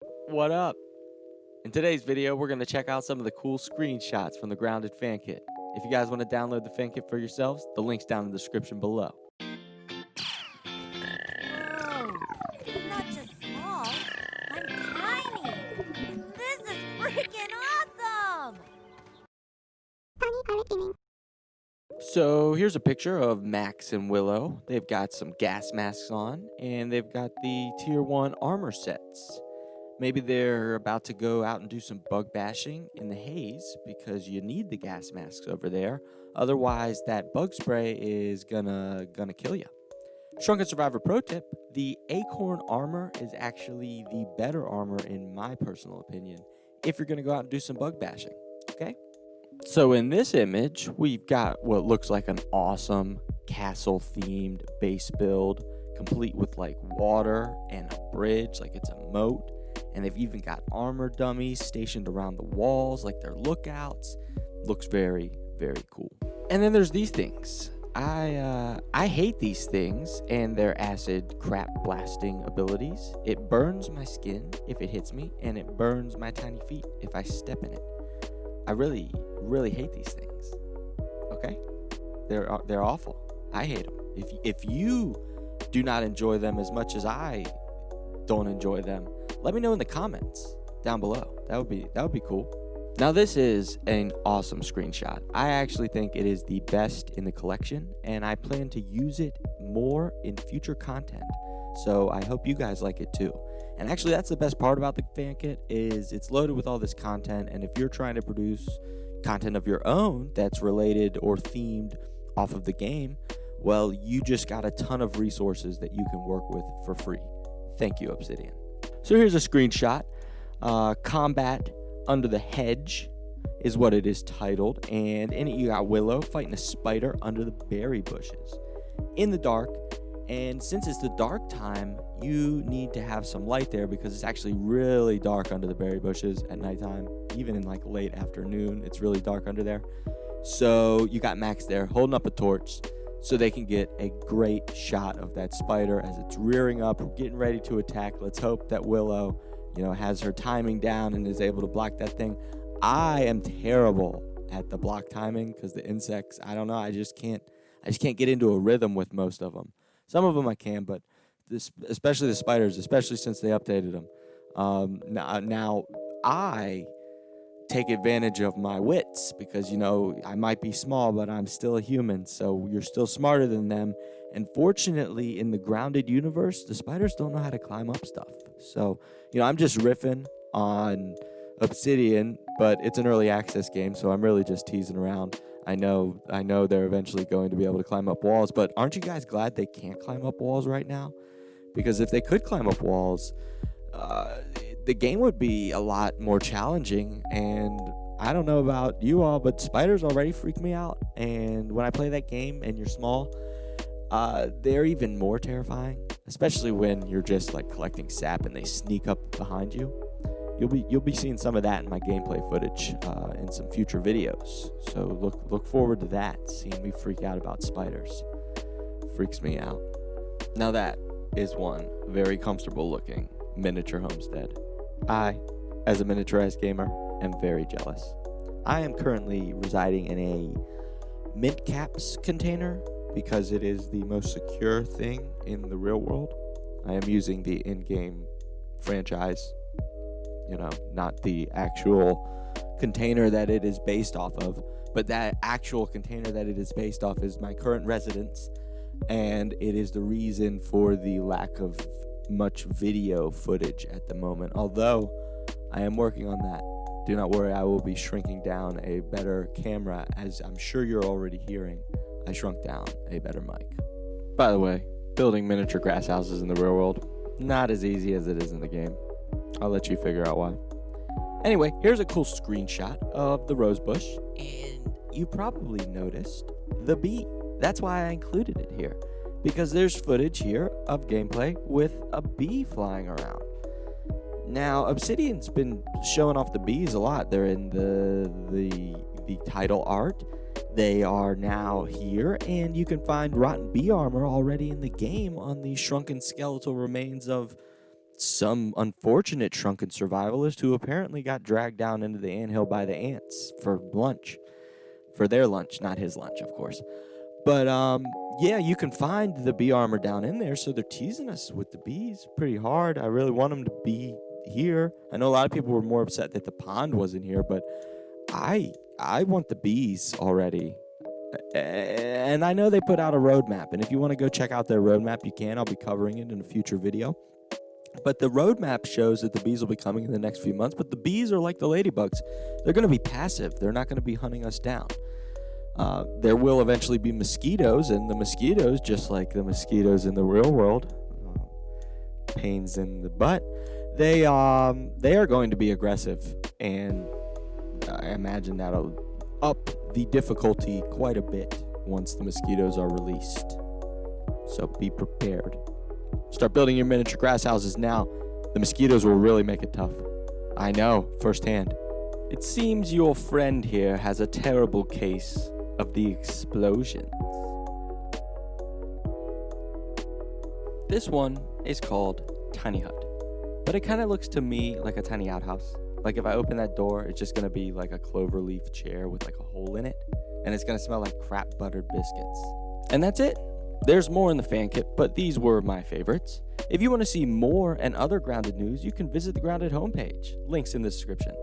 What up? In today's video, we're going to check out some of the cool screenshots from the Grounded Fankit. If you guys want to download the Fankit for yourselves, the link's down in the description below. Whoa, I'm not just small, I'm tiny. This is freaking awesome! So here's a picture of Max and Willow. They've got some gas masks on, and they've got the Tier 1 armor sets. Maybe they're about to go out and do some bug bashing in the haze because you need the gas masks over there. Otherwise, that bug spray is gonna kill you. Shrunken Survivor pro tip, the acorn armor is actually the better armor in my personal opinion if you're gonna go out and do some bug bashing, okay? So in this image, we've got what looks like an awesome castle-themed base build, complete with like water and a bridge, like it's a moat. And they've even got armor dummies stationed around the walls like they're lookouts. Looks very, very cool. And then there's these things. I hate these things and their acid crap blasting abilities. It burns my skin if it hits me, and it burns my tiny feet if I step in it. I really, really hate these things. Okay? They're awful. I hate them. If you do not enjoy them as much as I don't enjoy them, let me know in the comments down below. That would be cool. Now this is an awesome screenshot. I actually think it is the best in the collection, and I plan to use it more in future content. So I hope you guys like it too. And actually that's the best part about the fan kit is it's loaded with all this content, and if you're trying to produce content of your own that's related or themed off of the game, well, you just got a ton of resources that you can work with for free. Thank you, Obsidian. So here's a screenshot. Combat Under the Hedge is what it is titled. And in it you got Willow fighting a spider under the berry bushes in the dark. And since it's the dark time, you need to have some light there because it's actually really dark under the berry bushes at nighttime. Even in like late afternoon, it's really dark under there. So you got Max there holding up a torch so they can get a great shot of that spider as it's rearing up, getting ready to attack. Let's hope that Willow, has her timing down and is able to block that thing. I am terrible at the block timing because the insects, I don't know, I just can't get into a rhythm with most of them. Some of them I can, but especially the spiders, especially since they updated them. Now I take advantage of my wits because, I might be small, but I'm still a human, so you're still smarter than them. And fortunately, in the grounded universe, the spiders don't know how to climb up stuff. So, I'm just riffing on Obsidian, but it's an early access game, so I'm really just teasing around. I know they're eventually going to be able to climb up walls, but aren't you guys glad they can't climb up walls right now? Because if they could climb up walls, the game would be a lot more challenging. And I don't know about you all, but spiders already freak me out. And when I play that game and you're small, they're even more terrifying, especially when you're just like collecting sap and they sneak up behind you. You'll be seeing some of that in my gameplay footage in some future videos. So look forward to that, seeing me freak out about spiders. Freaks me out. Now that is one very comfortable looking miniature homestead. I, as a miniaturized gamer, am very jealous. I am currently residing in a mint caps container because it is the most secure thing in the real world. I am using the in-game franchise, not the actual container that it is based off of, but that actual container that it is based off is my current residence, and it is the reason for the lack of much video footage at the moment, although I am working on that. Do not worry, I will be shrinking down a better camera, as I'm sure you're already hearing. I shrunk down a better mic. By the way, building miniature grass houses in the real world, not as easy as it is in the game. I'll let you figure out why. Anyway, here's a cool screenshot of the rose bush, and you probably noticed the bee. That's why I included it here, because there's footage here of gameplay with a bee flying around. Now, Obsidian's been showing off the bees a lot. They're in the title art. They are now here, and you can find rotten bee armor already in the game on the shrunken skeletal remains of some unfortunate shrunken survivalist who apparently got dragged down into the anthill by the ants for lunch. For their lunch, not his lunch, of course. But yeah, you can find the bee armor down in there, so they're teasing us with the bees pretty hard. I really want them to be here. I know a lot of people were more upset that the pond wasn't here, but I want the bees already. And I know they put out a roadmap, and if you want to go check out their roadmap, you can. I'll be covering it in a future video. But the roadmap shows that the bees will be coming in the next few months, but the bees are like the ladybugs. They're going to be passive. They're not going to be hunting us down. There will eventually be mosquitoes, and the mosquitoes, just like the mosquitoes in the real world, pains in the butt, they are going to be aggressive, and I imagine that'll up the difficulty quite a bit once the mosquitoes are released. So be prepared. Start building your miniature grass houses now. The mosquitoes will really make it tough. I know, firsthand. It seems your friend here has a terrible case of the explosions. This one is called Tiny Hut, but it kind of looks to me like a tiny outhouse. Like if I open that door, it's just gonna be like a clover leaf chair with like a hole in it, and it's gonna smell like crap buttered biscuits. And that's it. There's more in the fan kit, but these were my favorites. If you want to see more and other Grounded news, you can visit the Grounded homepage. Links in the description.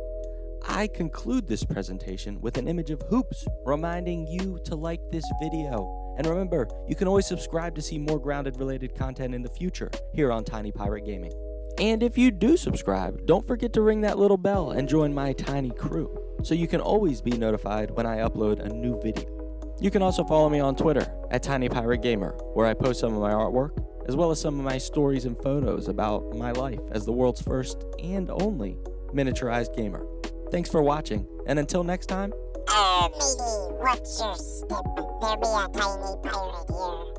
I conclude this presentation with an image of hoops, reminding you to like this video. And remember, you can always subscribe to see more Grounded related content in the future here on Tiny Pirate Gaming. And if you do subscribe, don't forget to ring that little bell and join my tiny crew, so you can always be notified when I upload a new video. You can also follow me on Twitter at Tiny Pirate Gamer, where I post some of my artwork, as well as some of my stories and photos about my life as the world's first and only miniaturized gamer. Thanks for watching, and until next time. Matey, what's your step? There be a tiny pirate here.